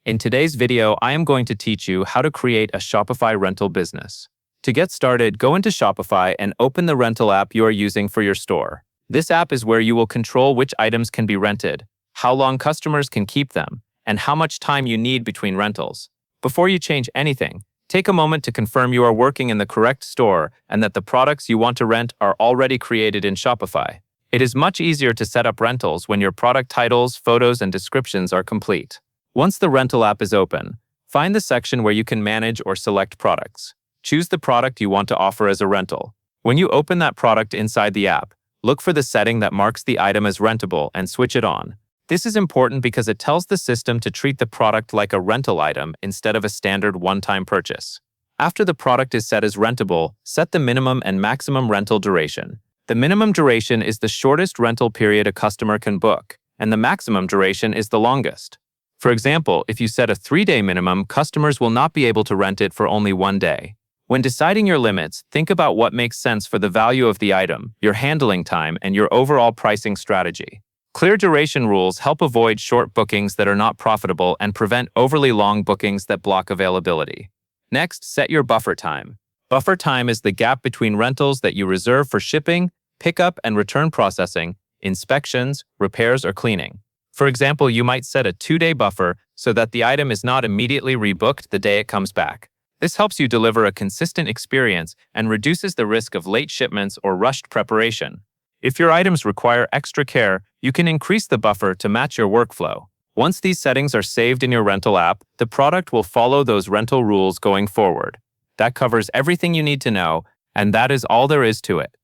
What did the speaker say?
In today's video, I am going to teach you how to create a Shopify rental business. To get started, go into Shopify and open the rental app you are using for your store. This app is where you will control which items can be rented, how long customers can keep them, and how much time you need between rentals. Before you change anything, take a moment to confirm you are working in the correct store and that the products you want to rent are already created in Shopify. It is much easier to set up rentals when your product titles, photos, and descriptions are complete. Once the rental app is open, find the section where you can manage or select products. Choose the product you want to offer as a rental. When you open that product inside the app, look for the setting that marks the item as rentable and switch it on. This is important because it tells the system to treat the product like a rental item instead of a standard one-time purchase. After the product is set as rentable, set the minimum and maximum rental duration. The minimum duration is the shortest rental period a customer can book, and the maximum duration is the longest. For example, if you set a 3-day minimum, customers will not be able to rent it for only 1 day. When deciding your limits, think about what makes sense for the value of the item, your handling time, and your overall pricing strategy. Clear duration rules help avoid short bookings that are not profitable and prevent overly long bookings that block availability. Next, set your buffer time. Buffer time is the gap between rentals that you reserve for shipping, pickup and return processing, inspections, repairs, or cleaning. For example, you might set a 2-day buffer so that the item is not immediately rebooked the day it comes back. This helps you deliver a consistent experience and reduces the risk of late shipments or rushed preparation. If your items require extra care, you can increase the buffer to match your workflow. Once these settings are saved in your rental app, the product will follow those rental rules going forward. That covers everything you need to know, and that is all there is to it.